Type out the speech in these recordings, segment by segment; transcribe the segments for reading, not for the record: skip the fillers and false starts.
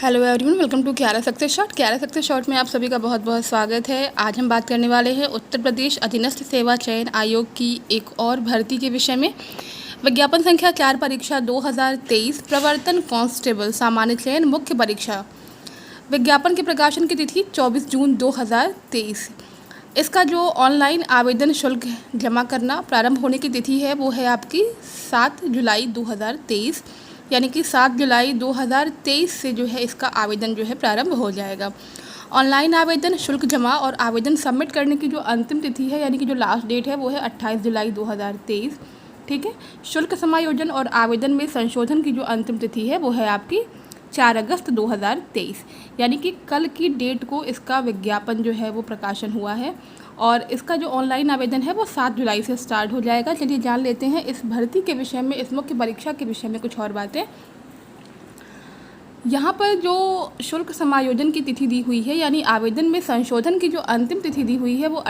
Hello everyone, welcome to क्यारा success shot. क्यारा success shot में आप सभी का बहुत बहुत स्वागत है। आज हम बात करने वाले हैं उत्तर प्रदेश अधीनस्थ सेवा चयन आयोग की एक और भर्ती के विषय में। विज्ञापन संख्या 4 परीक्षा 2023 प्रवर्तन कांस्टेबल सामान्य चयन मुख्य परीक्षा। विज्ञापन के प्रकाशन की तिथि 24 जून 2023। इसका जो ऑनलाइन आवेदन शुल्क जमा करना प्रारंभ होने की तिथि है वो है आपकी 7 जुलाई 2023, यानी कि 7 जुलाई 2023 से जो है इसका आवेदन जो है प्रारंभ हो जाएगा। ऑनलाइन आवेदन शुल्क जमा और आवेदन सबमिट करने की जो अंतिम तिथि है, यानी कि जो लास्ट डेट है वो है 28 जुलाई 2023। ठीक है। शुल्क समायोजन और आवेदन में संशोधन की जो अंतिम तिथि है वो है आपकी 4 अगस्त 2023, यानी कि कल की डेट को इसका विज्ञापन जो है वो प्रकाशन हुआ है और इसका जो ऑनलाइन आवेदन है वो 7 जुलाई से स्टार्ट हो जाएगा। चलिए जान लेते हैं इस भर्ती के विषय में, इस मुख्य परीक्षा के विषय में कुछ और बातें। यहाँ पर जो शुल्क समायोजन की तिथि दी हुई है, यानी आवेदन में संशोधन की जो अंतिम तिथि दी हुई है वो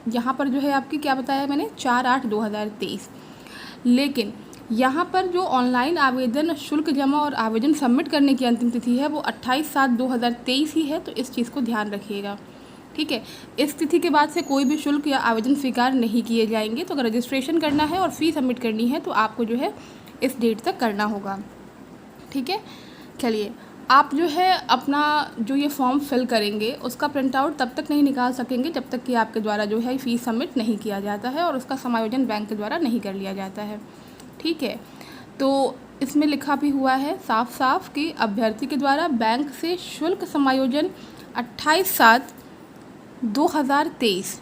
यहाँ पर जो है आपकी क्या बताया मैंने 4/8/2023। लेकिन यहाँ पर जो ऑनलाइन आवेदन शुल्क जमा और आवेदन सबमिट करने की अंतिम तिथि है वो 28/7/2023 ही है, तो इस चीज़ को ध्यान रखिएगा। ठीक है। इस तिथि के बाद से कोई भी शुल्क या आवेदन स्वीकार नहीं किए जाएंगे। तो अगर रजिस्ट्रेशन करना है और फ़ी सबमिट करनी है तो आपको जो है इस डेट तक करना होगा। ठीक है। चलिए, आप जो है अपना जो ये फॉर्म फिल करेंगे उसका प्रिंट आउट तब तक नहीं निकाल सकेंगे जब तक कि आपके द्वारा जो है फ़ी सबमिट नहीं किया जाता है और उसका समायोजन बैंक के द्वारा नहीं कर लिया जाता है। ठीक है। तो इसमें लिखा भी हुआ है साफ साफ कि अभ्यर्थी के द्वारा बैंक से शुल्क समायोजन 28/7/2023,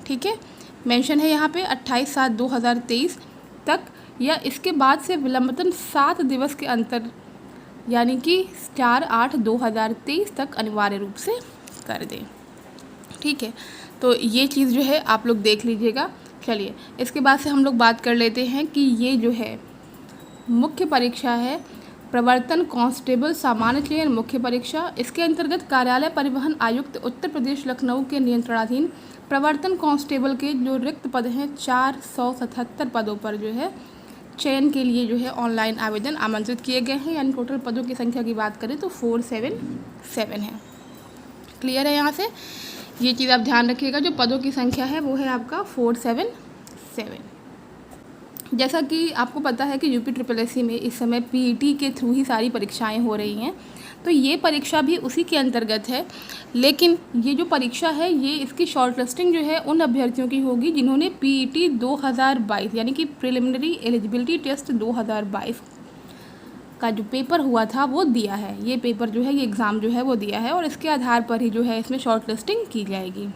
ठीक है, मेंशन है यहाँ पे 28/7/2023 तक या इसके बाद से विलंबतन 7 दिवस के अंतर, यानी कि 4/8/2023 तक अनिवार्य रूप से कर दें। ठीक है। तो ये चीज़ जो है आप लोग देख लीजिएगा। चलिए, इसके बाद से हम लोग बात कर लेते हैं कि ये जो है मुख्य परीक्षा है प्रवर्तन कांस्टेबल सामान्य चयन मुख्य परीक्षा। इसके अंतर्गत कार्यालय परिवहन आयुक्त उत्तर प्रदेश लखनऊ के नियंत्रणाधीन प्रवर्तन कांस्टेबल के जो रिक्त पद हैं 477 पदों पर जो है चयन के लिए जो है ऑनलाइन आवेदन आमंत्रित किए गए हैं। यानी टोटल पदों की संख्या की बात करें तो 477 है। क्लियर है? यहाँ से ये चीज़ आप ध्यान रखिएगा, जो पदों की संख्या है वो है आपका 477। जैसा कि आपको पता है कि यूपी SSSC में इस समय पीईटी के थ्रू ही सारी परीक्षाएं हो रही हैं, तो ये परीक्षा भी उसी के अंतर्गत है। लेकिन ये जो परीक्षा है ये इसकी शॉर्ट लिस्टिंग जो है उन अभ्यर्थियों की होगी जिन्होंने पीईटी 2022 यानी कि प्रिलिमिनरी एलिजिबिलिटी टेस्ट 2022 का जो पेपर हुआ था वो दिया है। ये पेपर जो है, ये एग्ज़ाम जो है वो दिया है और इसके आधार पर ही जो है इसमें शॉर्ट लिस्टिंग की जाएगी।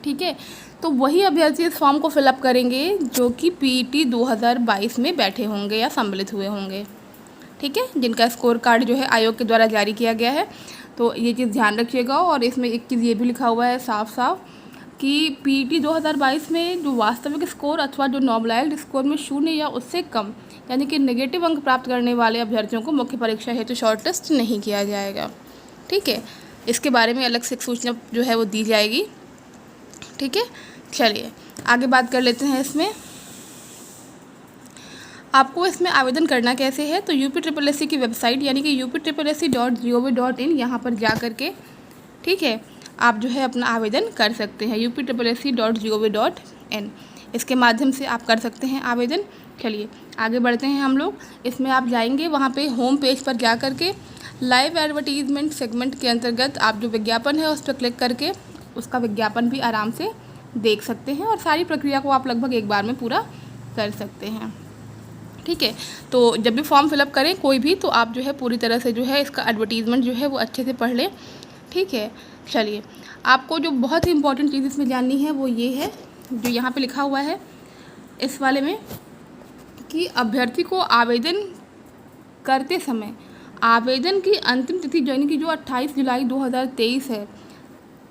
ठीक है। तो वही अभ्यर्थी इस फॉर्म को फिलअप करेंगे जो कि पीईटी 2022 में बैठे होंगे या सम्मिलित हुए होंगे। ठीक है, जिनका स्कोर कार्ड जो है आयोग के द्वारा जारी किया गया है। तो ये चीज़ ध्यान रखिएगा। और इसमें एक चीज़ ये भी लिखा हुआ है साफ साफ कि पीईटी 2022 में जो वास्तविक स्कोर अथवा जो नॉर्मलाइज्ड स्कोर में 0 या उससे कम यानी कि नेगेटिव अंक प्राप्त करने वाले अभ्यर्थियों को मुख्य परीक्षा हेतु शॉर्ट लिस्ट नहीं किया जाएगा। ठीक है। इसके बारे में अलग से एक सूचना जो है वो दी जाएगी। ठीक है। चलिए आगे बात कर लेते हैं। इसमें आपको इसमें आवेदन करना कैसे है, तो यूपी SSSC की वेबसाइट यानी कि upssc.gov.in यहाँ पर जा कर के, ठीक है, आप जो है अपना आवेदन कर सकते हैं। upssc.gov.in इसके माध्यम से आप कर सकते हैं आवेदन। चलिए आगे बढ़ते हैं हम लोग। इसमें आप जाएंगे, वहाँ पे होम पेज पर जा कर के लाइव एडवर्टीजमेंट सेगमेंट के अंतर्गत आप जो विज्ञापन है उस पर क्लिक करके उसका विज्ञापन भी आराम से देख सकते हैं और सारी प्रक्रिया को आप लगभग एक बार में पूरा कर सकते हैं। ठीक है। तो जब भी फॉर्म फिलअप करें कोई भी, तो आप जो है पूरी तरह से जो है इसका एडवर्टीज़मेंट जो है वो अच्छे से पढ़ लें। ठीक है। चलिए, आपको जो बहुत ही इंपॉर्टेंट चीज़ इसमें जाननी है वो ये है जो यहाँ पे लिखा हुआ है इस वाले में कि अभ्यर्थी को आवेदन करते समय आवेदन की अंतिम तिथि यानी कि जो 28 जुलाई 2023 है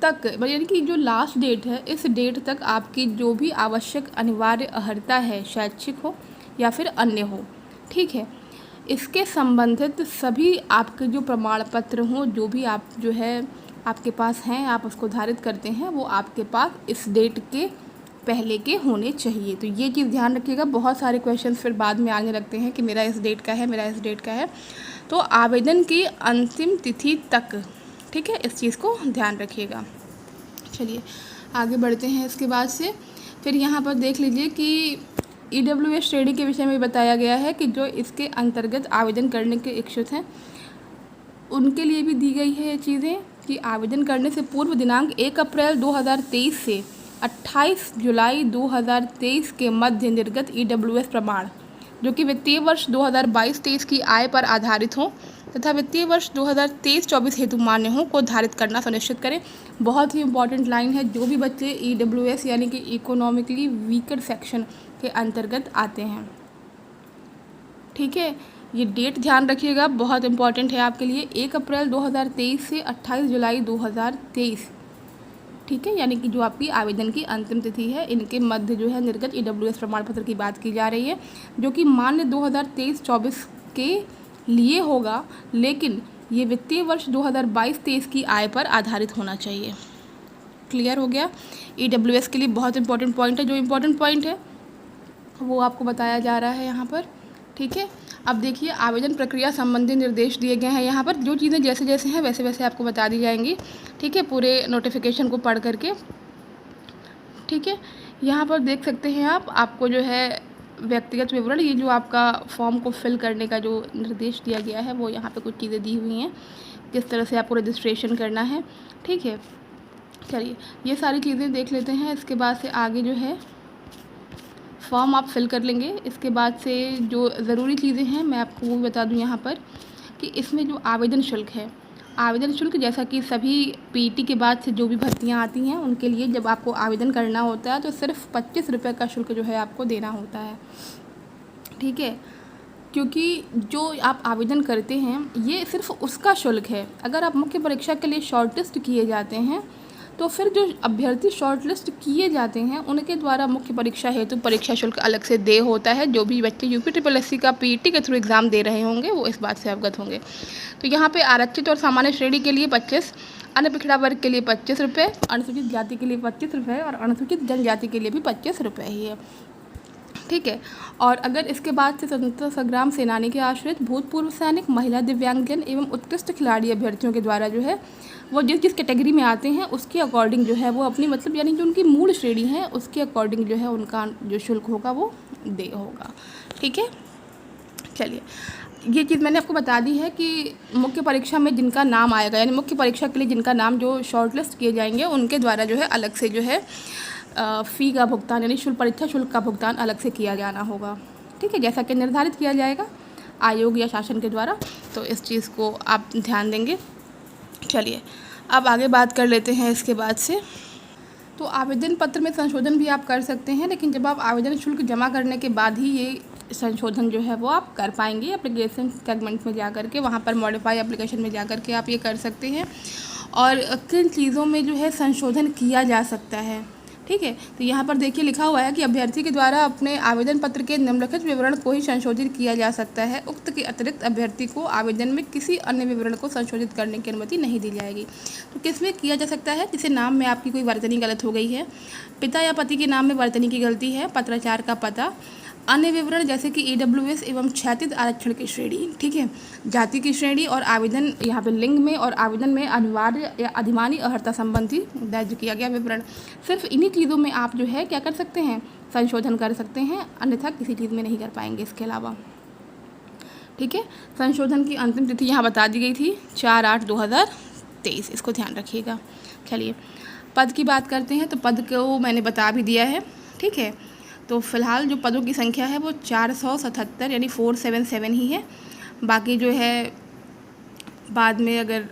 तक, यानी कि जो लास्ट डेट है इस डेट तक आपकी जो भी आवश्यक अनिवार्य अर्हता है, शैक्षिक हो या फिर अन्य हो, ठीक है, इसके संबंधित सभी आपके जो प्रमाण पत्र हों, जो भी आप जो है आपके पास हैं, आप उसको धारित करते हैं, वो आपके पास इस डेट के पहले के होने चाहिए। तो ये चीज़ ध्यान रखिएगा। बहुत सारे क्वेश्चंस फिर बाद में आने लगते हैं कि मेरा इस डेट का है, मेरा इस डेट का है। तो आवेदन की अंतिम तिथि तक, ठीक है, इस चीज़ को ध्यान रखिएगा। चलिए आगे बढ़ते हैं। इसके बाद से फिर यहाँ पर देख लीजिए कि EWS श्रेणी के विषय में बताया गया है कि जो इसके अंतर्गत आवेदन करने के इच्छुक हैं उनके लिए भी दी गई है ये चीज़ें कि आवेदन करने से पूर्व दिनांक 1 अप्रैल 2023 से 28 जुलाई 2023 के मध्य निर्गत EWS प्रमाण जो कि वित्तीय वर्ष 2022-23 की आय पर आधारित हों तथा वित्तीय वर्ष 2023-24 हेतु मान्य हों को धारित करना सुनिश्चित करें। बहुत ही इंपॉर्टेंट लाइन है। जो भी बच्चे EWS यानी कि इकोनॉमिकली वीकर सेक्शन के अंतर्गत आते हैं, ठीक है, ये डेट ध्यान रखिएगा, बहुत इंपॉर्टेंट है आपके लिए। 1 अप्रैल 2023 से 28 जुलाई 2023, ठीक है, यानी कि जो आपकी आवेदन की अंतिम तिथि है, इनके मध्य जो है निर्गत EWS प्रमाण पत्र की बात की जा रही है, जो कि मान्य 2023-24 के लिए होगा, लेकिन ये वित्तीय वर्ष 2022-23 की आय पर आधारित होना चाहिए। क्लियर हो गया? EWS के लिए बहुत इंपॉर्टेंट पॉइंट है। जो इम्पोर्टेंट पॉइंट है वो आपको बताया जा रहा है यहाँ पर, ठीक है। अब देखिए आवेदन प्रक्रिया संबंधी निर्देश दिए गए हैं यहाँ पर। जो चीज़ें जैसे जैसे हैं वैसे वैसे आपको बता दी जाएंगी, ठीक है, पूरे नोटिफिकेशन को पढ़ करके, ठीक है। यहाँ पर देख सकते हैं आप, आपको जो है व्यक्तिगत विवरण, ये जो आपका फॉर्म को फिल करने का जो निर्देश दिया गया है वो यहाँ पे कुछ चीज़ें दी हुई हैं, किस तरह से आपको रजिस्ट्रेशन करना है, ठीक है। चलिए ये सारी चीज़ें देख लेते हैं। इसके बाद से आगे जो है फॉर्म आप फिल कर लेंगे। इसके बाद से जो ज़रूरी चीज़ें हैं मैं आपको वो भी बता दूं यहाँ पर कि इसमें जो आवेदन शुल्क है, आवेदन शुल्क जैसा कि सभी PET के बाद से जो भी भर्तियाँ आती हैं उनके लिए जब आपको आवेदन करना होता है तो सिर्फ 25 रुपये का शुल्क जो है आपको देना होता है, ठीक है। क्योंकि जो आप आवेदन करते हैं ये सिर्फ उसका शुल्क है। अगर आप मुख्य परीक्षा के लिए शॉर्टलिस्ट किए जाते हैं तो फिर जो अभ्यर्थी शॉर्टलिस्ट किए जाते हैं उनके द्वारा मुख्य परीक्षा हेतु परीक्षा शुल्क अलग से देय होता है। जो भी बच्चे UPSSC का PET के थ्रू एग्ज़ाम दे रहे होंगे वो इस बात से अवगत होंगे। तो यहाँ पे आरक्षित और सामान्य श्रेणी के लिए 25, अन्य पिछड़ा वर्ग के लिए 25 रुपये, अनुसूचित जाति के लिए 25 रुपये और अनुसूचित जनजाति के लिए भी 25 रुपये ही है, ठीक है। और अगर इसके बाद से स्वतंत्रता संग्राम सेनानी के आश्रित, भूतपूर्व सैनिक, महिला दिव्यांगजन एवं उत्कृष्ट खिलाड़ी अभ्यर्थियों के द्वारा जो है वो जिस जिस कैटेगरी में आते हैं उसके अकॉर्डिंग जो है वो अपनी मतलब यानी जो उनकी मूल श्रेणी है उसके अकॉर्डिंग जो है उनका जो शुल्क होगा वो देय होगा, ठीक है। चलिए ये चीज़ मैंने आपको बता दी है कि मुख्य परीक्षा में जिनका नाम आएगा यानी मुख्य परीक्षा के लिए जिनका नाम जो शॉर्टलिस्ट किए जाएंगे उनके द्वारा जो है अलग से जो है फ़ी का भुगतान यानी परीक्षा शुल्क का भुगतान अलग से किया जाना होगा, ठीक है, जैसा कि निर्धारित किया जाएगा आयोग या शासन के द्वारा। तो इस चीज़ को आप ध्यान देंगे। चलिए अब आगे बात कर लेते हैं। इसके बाद से तो आवेदन पत्र में संशोधन भी आप कर सकते हैं, लेकिन जब आप आवेदन शुल्क जमा करने के बाद ही ये संशोधन जो है वो आप कर पाएंगे। एप्लीकेशन सेगमेंट में जा कर के वहाँ पर मॉडिफाई एप्लीकेशन में जा कर के आप ये कर सकते हैं। और किन चीज़ों में जो है संशोधन किया जा सकता है, ठीक है। तो यहाँ पर देखिए लिखा हुआ है कि अभ्यर्थी के द्वारा अपने आवेदन पत्र के निम्नलिखित विवरण को ही संशोधित किया जा सकता है। उक्त के अतिरिक्त अभ्यर्थी को आवेदन में किसी अन्य विवरण को संशोधित करने की अनुमति नहीं दी जाएगी। तो किसमें किया जा सकता है? जैसे नाम में आपकी कोई वर्तनी गलत हो गई है, पिता या पति के नाम में वर्तनी की गलती है, पत्राचार का पता, अन्य विवरण जैसे कि EWS एवं क्षैतिज आरक्षण की श्रेणी, ठीक है, जाति की श्रेणी और आवेदन यहाँ पे लिंग में और आवेदन में अनिवार्य या अधिमानी अर्हता संबंधी दर्ज किया गया विवरण, सिर्फ इन्हीं चीज़ों में आप जो है क्या कर सकते हैं, संशोधन कर सकते हैं, अन्यथा किसी चीज़ में नहीं कर पाएंगे इसके अलावा, ठीक है। संशोधन की अंतिम तिथि यहाँ बता दी गई थी 4/8/2023, इसको ध्यान रखिएगा। चलिए पद की बात करते हैं। तो पद को मैंने बता भी दिया है, ठीक है। तो फिलहाल जो पदों की संख्या है वो 477 यानी 477 ही है। बाकी जो है बाद में अगर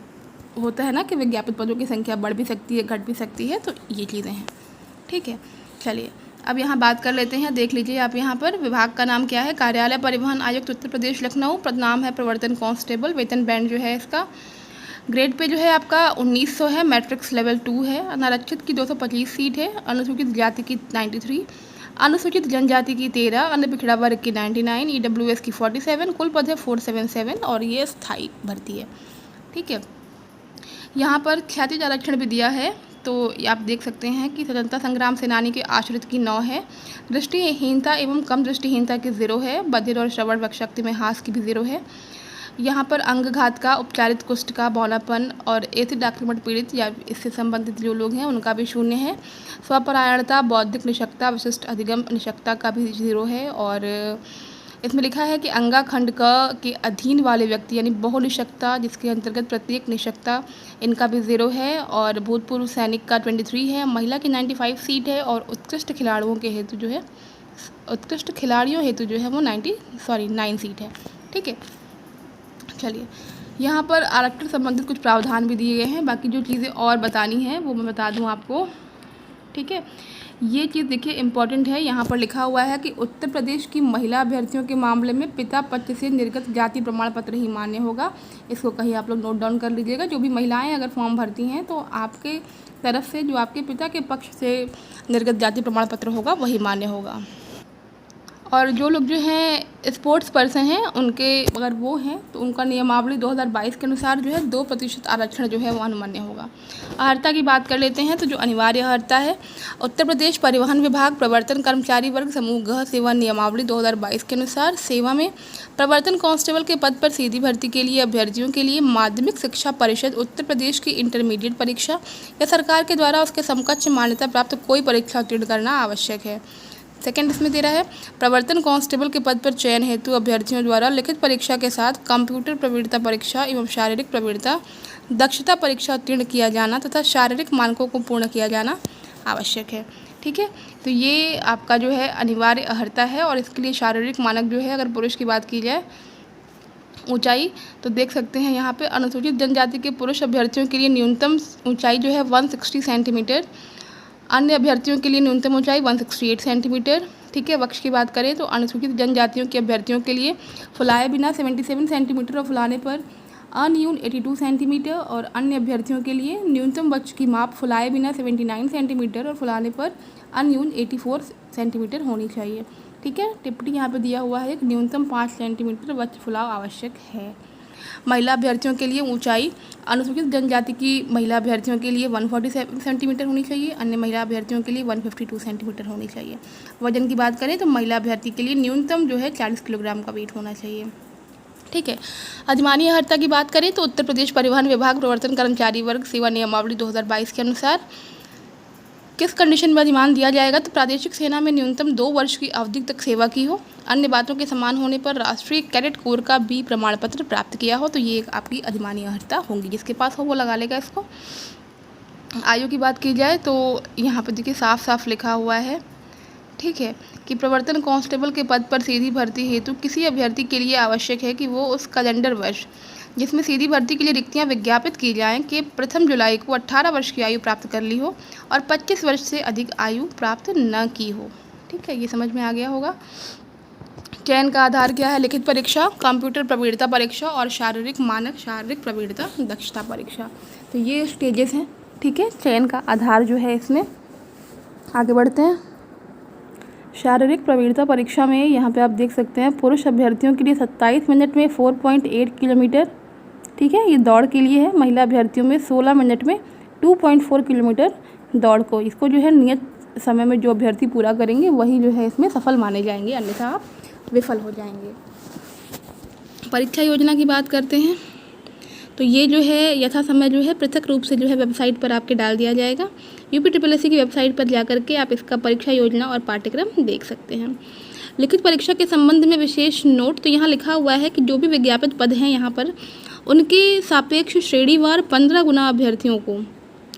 होता है ना कि विज्ञापित पदों की संख्या बढ़ भी सकती है, घट भी सकती है, तो ये चीज़ें हैं, ठीक है। चलिए अब यहाँ बात कर लेते हैं। देख लीजिए आप यहाँ पर विभाग का नाम क्या है, कार्यालय परिवहन आयुक्त उत्तर प्रदेश लखनऊ, पदनाम है प्रवर्तन कांस्टेबल, वेतन बैंड जो है इसका ग्रेड पे जो है आपका 1900 है, मैट्रिक्स लेवल 2 है, अनारक्षित की 225 सीट है, अनुसूचित जाति की 93, अनुसूचित जनजाति की 13, अन्य पिछड़ा वर्ग की 99, EWS की 47, कुल पद है 477 और ये स्थायी भर्ती है, ठीक है। यहाँ पर क्षैतिज आरक्षण भी दिया है। तो आप देख सकते हैं कि स्वतंत्रता संग्राम सेनानी के आश्रित की 9 है, दृष्टिहीनता एवं कम दृष्टिहीनता की 0 है, बधिर और श्रवण शक्ति में हास की भी 0 है, यहाँ पर अंगघात का, उपचारित कुष्ठ का, बौनापन और एसिड आक्रमण पीड़ित या इससे संबंधित जो लोग हैं उनका भी 0 है। स्वपरायणता, बौद्धिक निशक्ता, विशिष्ट अधिगम निशक्ता का भी 0 है। और इसमें लिखा है कि अंगाखंड के अधीन वाले व्यक्ति यानी बहुनिशक्ता, जिसके अंतर्गत प्रत्येक निशक्ता, इनका भी 0 है। और भूतपूर्व सैनिक का 23 है। महिला की 95 सीट है। और उत्कृष्ट खिलाड़ियों हेतु जो है वो 9 सीट है। ठीक है, चलिए यहाँ पर आरक्षण संबंधित कुछ प्रावधान भी दिए गए हैं। बाकी जो चीज़ें और बतानी हैं वो मैं बता दूँ आपको। ठीक है, ये चीज़ देखिए इम्पॉर्टेंट है। यहाँ पर लिखा हुआ है कि उत्तर प्रदेश की महिला अभ्यर्थियों के मामले में पिता पक्ष से निर्गत जाति प्रमाण पत्र ही मान्य होगा। इसको कहीं आप लोग नोट डाउन कर लीजिएगा। जो भी महिलाएं अगर फॉर्म भरती हैं तो आपके तरफ से जो आपके पिता के पक्ष से निर्गत जाति प्रमाण पत्र होगा वही मान्य होगा। और जो लोग जो हैं स्पोर्ट्स पर्सन हैं उनके अगर वो हैं तो उनका नियमावली 2022 के अनुसार जो है 2% आरक्षण जो है वो अनुमान्य होगा। अर्हता की बात कर लेते हैं तो जो अनिवार्य अर्हता है, उत्तर प्रदेश परिवहन विभाग प्रवर्तन कर्मचारी वर्ग समूह ग सेवा नियमावली 2022 के अनुसार सेवा में प्रवर्तन कांस्टेबल के पद पर सीधी भर्ती के लिए अभ्यर्थियों के लिए माध्यमिक शिक्षा परिषद उत्तर प्रदेश की इंटरमीडिएट परीक्षा या सरकार के द्वारा उसके समकक्ष मान्यता प्राप्त कोई परीक्षा उत्तीर्ण करना आवश्यक है। सेकेंड इसमें दे रहा है, प्रवर्तन कांस्टेबल के पद पर चयन हेतु अभ्यर्थियों द्वारा लिखित परीक्षा के साथ कंप्यूटर प्रवीणता परीक्षा एवं शारीरिक प्रवीणता दक्षता परीक्षा उत्तीर्ण किया जाना तथा शारीरिक मानकों को पूर्ण किया जाना आवश्यक है। ठीक है, तो ये आपका जो है अनिवार्य अर्हता है। और इसके लिए शारीरिक मानक जो है, अगर पुरुष की बात की जाए ऊंचाई, तो देख सकते हैं यहाँ पे अनुसूचित जनजाति के पुरुष अभ्यर्थियों के लिए न्यूनतम ऊंचाई जो है 160 सेंटीमीटर, अन्य अभ्यर्थियों के लिए न्यूनतम ऊंचाई 168 सेंटीमीटर। ठीक है, वक्ष की बात करें तो अनुसूचित जनजातियों के अभ्यर्थियों के लिए फुलाए बिना 77 सेंटीमीटर और फुलाने पर अन्यून 82 सेंटीमीटर, और अन्य अभ्यर्थियों के लिए न्यूनतम वक्ष की माप फुलाए बिना 79 सेंटीमीटर और फुलाने पर अन्यून 84 सेंटीमीटर होनी चाहिए। ठीक है, टिप्पणी यहाँ पर दिया हुआ है कि न्यूनतम 5 सेंटीमीटर वक्ष फुलाव आवश्यक है। महिला अभ्यर्थियों के लिए ऊंचाई अनुसूचित जनजाति की महिला अभ्यर्थियों के लिए 147 सेंटीमीटर होनी चाहिए, अन्य महिला अभ्यर्थियों के लिए 152 सेंटीमीटर होनी चाहिए। वजन की बात करें तो महिला अभ्यर्थी के लिए न्यूनतम जो है 40 किलोग्राम का वेट होना चाहिए। ठीक है, अधिमानी अर्हता की बात करें तो उत्तर प्रदेश परिवहन विभाग प्रवर्तन कर्मचारी वर्ग सेवा नियमावली 2022 के अनुसार किस कंडीशन में अधिमान दिया जाएगा, तो प्रादेशिक सेना में न्यूनतम 2 वर्ष की अवधि तक सेवा की हो, अन्य बातों के समान होने पर राष्ट्रीय कैडेट कोर का बी प्रमाण पत्र प्राप्त किया हो, तो ये एक आपकी अधिमानी अर्हता होगी। जिसके पास हो वो लगा लेगा इसको। आयु की बात की जाए तो यहाँ पर देखिए साफ साफ लिखा हुआ है, ठीक है, कि प्रवर्तन कांस्टेबल के पद पर सीधी भर्ती हेतु किसी अभ्यर्थी के लिए आवश्यक है कि वो उस कैलेंडर वर्ष जिसमें सीधी भर्ती के लिए रिक्तियां विज्ञापित की जाएं कि प्रथम जुलाई को 18 वर्ष की आयु प्राप्त कर ली हो और 25 वर्ष से अधिक आयु प्राप्त न की हो। ठीक है, ये समझ में आ गया होगा। चयन का आधार क्या है? लिखित परीक्षा, कंप्यूटर प्रवीणता परीक्षा और शारीरिक मानक शारीरिक प्रवीणता दक्षता परीक्षा। तो ये स्टेजेस हैं। ठीक है, चयन का आधार जो है इसमें आगे बढ़ते हैं। शारीरिक प्रवीणता परीक्षा में यहाँ पे आप देख सकते हैं पुरुष अभ्यर्थियों के लिए 27 मिनट में 4.8 किलोमीटर, ठीक है, ये दौड़ के लिए है। महिला अभ्यर्थियों में 16 मिनट में 2.4 किलोमीटर दौड़ को, इसको जो है नियत समय में जो अभ्यर्थी पूरा करेंगे वही जो है इसमें सफल माने जाएंगे, अन्यथा आप विफल हो जाएंगे। परीक्षा योजना की बात करते हैं तो ये जो है यथा समय जो है पृथक रूप से जो है वेबसाइट पर आपके डाल दिया जाएगा। UPSSSC की वेबसाइट पर जाकर के आप इसका परीक्षा योजना और पाठ्यक्रम देख सकते हैं। लिखित परीक्षा के संबंध में विशेष नोट, तो यहाँ लिखा हुआ है कि जो भी विज्ञापित पद हैं यहाँ पर उनके सापेक्ष श्रेणीवार 15 गुना अभ्यर्थियों को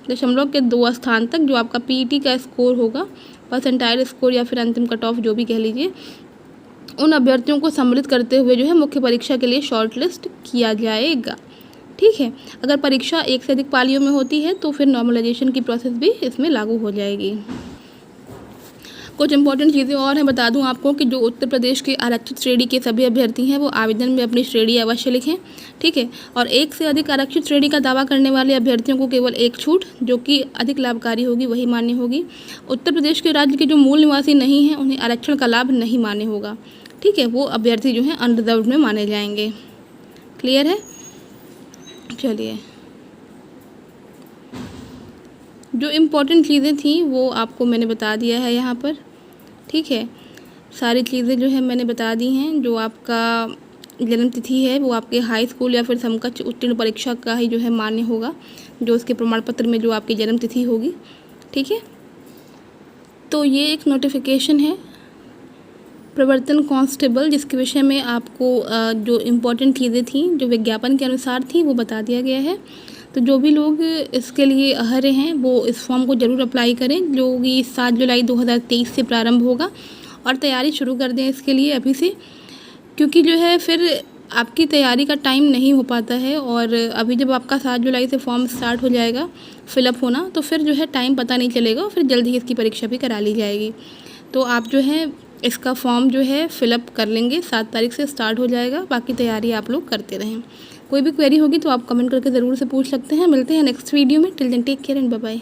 दशमलव के 2 स्थान तक जो आपका PET का स्कोर होगा, परसेंटाइल स्कोर या फिर अंतिम कट ऑफ जो भी कह लीजिए, उन अभ्यर्थियों को सम्मिलित करते हुए जो है मुख्य परीक्षा के लिए शॉर्ट लिस्ट किया जाएगा। ठीक है, अगर परीक्षा एक से अधिक पालियों में होती है तो फिर नॉर्मलाइजेशन की प्रोसेस भी इसमें लागू हो जाएगी। कुछ इंपॉर्टेंट चीज़ें और हैं, बता दूं आपको कि जो उत्तर प्रदेश के आरक्षित श्रेणी के सभी अभ्यर्थी हैं वो आवेदन में अपनी श्रेणी अवश्य लिखें। ठीक है, और एक से अधिक आरक्षित श्रेणी का दावा करने वाले अभ्यर्थियों को केवल एक छूट जो कि अधिक लाभकारी होगी वही मान्य होगी। उत्तर प्रदेश के राज्य के जो मूल निवासी नहीं हैं उन्हें आरक्षण का लाभ नहीं मान्य होगा। ठीक है, वो अभ्यर्थी जो हैं अनरिजर्व्ड में माने जाएंगे। क्लियर है? चलिए, जो इम्पोर्टेंट चीज़ें थी वो आपको मैंने बता दिया है यहाँ पर। ठीक है, सारी चीज़ें जो है मैंने बता दी हैं। जो आपका जन्म तिथि है वो आपके हाई स्कूल या फिर समकक्ष उत्तीर्ण परीक्षा का ही जो है मान्य होगा, जो उसके प्रमाण पत्र में जो आपकी जन्म तिथि होगी। ठीक है, तो ये एक नोटिफिकेशन है प्रवर्तन कांस्टेबल, जिसके विषय में आपको जो इम्पोर्टेंट चीज़ें थी जो विज्ञापन के अनुसार थी वो बता दिया गया है। तो जो भी लोग इसके लिए अहर्य हैं वो इस फॉर्म को ज़रूर अप्लाई करें, जो कि 7 जुलाई 2023 से प्रारंभ होगा, और तैयारी शुरू कर दें इसके लिए अभी से, क्योंकि जो है फिर आपकी तैयारी का टाइम नहीं हो पाता है। और अभी जब आपका 7 जुलाई से फॉर्म स्टार्ट हो जाएगा फिलअप होना, तो फिर जो है टाइम पता नहीं चलेगा, और फिर जल्द ही इसकी परीक्षा भी करा ली जाएगी। तो आप जो है इसका फॉर्म जो है फ़िलअप कर लेंगे, 7 तारीख से स्टार्ट हो जाएगा, बाकी तैयारी आप लोग करते रहें। कोई भी क्वेरी होगी तो आप कमेंट करके ज़रूर से पूछ सकते हैं। मिलते हैं नेक्स्ट वीडियो में, till then take care and bye bye.